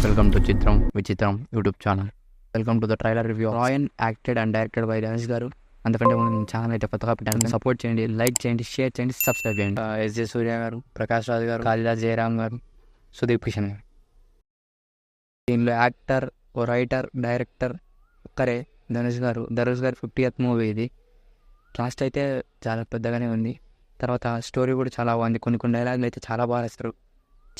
Welcome to Chitram Vichitram YouTube channel. Welcome to the trailer review. Raayan acted and directed by Dhanush గారు. అంతకంటే ముందు channel అయితే కొత్తగా పెట్టాను. సపోర్ట్ చేయండి, లైక్ చేయండి, షేర్ చేయండి, సబ్స్క్రైబ్ చేయండి. ఎస్జే సూర్య గారు, ప్రకాష్ రాజ్ గారు, కాళిదాస్ జయరామ్ గారు, సుదీప్ కిషన్ గారు. దీనిలో యాక్టర్, ఓ రైటర్, డైరెక్టర్ ఒక్కరే ధనుష్ గారు. 50th మూవీ ఇది. కాస్ట్ అయితే చాలా పెద్దగానే ఉంది. తర్వాత స్టోరీ కూడా చాలా బాగుంది. కొన్ని డైలాగులు అయితే చాలా బాగా రాస్తారు,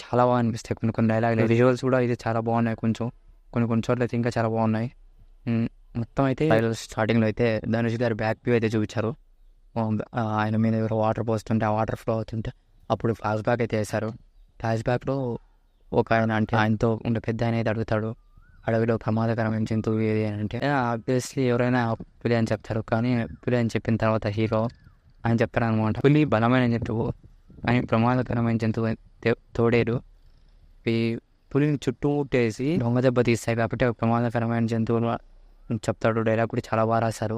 చాలా బాగా అనిపిస్తాయి. కొన్ని డైలాగులు, విజువల్స్ కూడా అయితే చాలా బాగున్నాయి. కొన్ని చోట్ల అయితే ఇంకా చాలా బాగున్నాయి. మొత్తం అయితే స్టార్టింగ్లో అయితే ధనుష్ గారు బ్యాక్ వ్యూ అయితే చూపించారు. ఆయన మీద ఎవరో వాటర్ పోస్తుంటే, ఆ వాటర్ ఫ్లో అవుతుంటే అప్పుడు ఫ్లాష్ బ్యాక్ అయితే వేశారు. ఫ్లాష్ బ్యాక్లో ఒక ఆయన, అంటే ఆయనతో ఉండే పెద్ద ఆయన అయితే అడుగుతాడు, అడవిలో ప్రమాదకరమైన జంతువు ఏది అని అంటే ఆబ్వియస్లీ ఎవరైనా పులి అని చెప్తారు. కానీ పులి అని చెప్పిన తర్వాత హీరో ఆయన చెప్తారు అనమాట, పులి బలమైన జంతువు అని, ప్రమాదకరమైన జంతువు తోడేరు. ఈ పులిని చుట్టూటేసి దొంగ దెబ్బ తీస్తాయి కాబట్టి ప్రమాదకరమైన జంతువులు చెప్తాడు. డైలాగ్ కూడా చాలా బాగా రాశారు.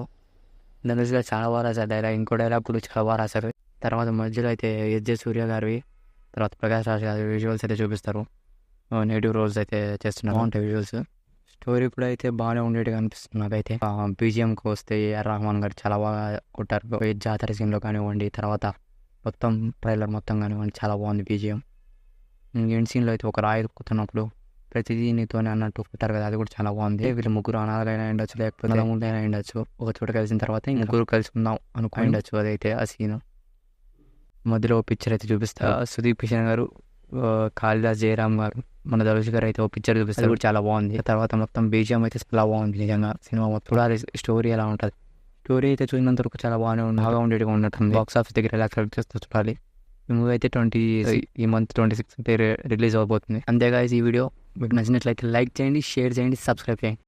ధనుష్ గారు చాలా బాగా రాశారు డైలాగ్. ఇంకో డైలాగ్ కూడా చాలా బాగా రాశారు. తర్వాత మధ్యలో అయితే ఎస్జే సూర్య గారివి, తర్వాత ప్రకాష్ రాజ్ గారి విజువల్స్ అయితే చూపిస్తారు. నెగిటివ్ రోల్స్ అయితే చేస్తున్నారు, బాగుంటాయి విజువల్స్. స్టోరీ కూడా అయితే బాగానే ఉండేట్టుగా అనిపిస్తుంది నాకైతే. బీజిఎంకి వస్తే ఏఆర్ రెహమాన్ గారు చాలా బాగా కొట్టారు. జాతర సీన్లో కానివ్వండి, తర్వాత మొత్తం ట్రైలర్ మొత్తం కానివ్వండి, చాలా బాగుంది బీజిఎం. ఎండ్ సీన్లో అయితే ఒక రాయి ఎక్కుతున్నప్పుడు ప్రతిదీ నీతోనే అన్నట్టు కొట్టారు కదా, అది కూడా చాలా బాగుంది. వీళ్ళు ముగ్గురు అనాథలైనా ఉండొచ్చు, లేకపోతే నలుగురైనా ఉండొచ్చు. ఒక చోట కలిసిన తర్వాత ముగ్గురు కలిసి ఉందాం అనుకుని ఉండొచ్చు. అదైతే ఆ సీన్ మధ్యలో పిక్చర్ అయితే చూపిస్తారు. సుదీప్ కిషన్ గారు, కాళిదాస్ జయరామ్ గారు, మన ధనుష్ గారు అయితే ఒక పిక్చర్ చూపిస్తారు, కూడా చాలా బాగుంది. తర్వాత మొత్తం బీజిఎం అయితే చాలా బాగుంది. నిజంగా సినిమా మొత్తం స్టోరీ ఎలా ఉంటుంది, స్టోరీ అయితే చూసినంత వరకు చాలా బాగానే ఉంది, బాగా ఉండేట్టుగా ఉన్నట్టుంది. బాక్స్ ఆఫీస్ దగ్గర ఎలా కలెక్ట్ చేస్తూ చూడాలి. ఈ మూవీ అయితే ఈ మంత్ 26 రిలీజ్ అవబోతుంది. అంతేగా ఈ వీడియో మీకు నచ్చినట్లయితే లైక్ చేయండి, షేర్ చేయండి, సబ్స్క్రైబ్ చేయండి.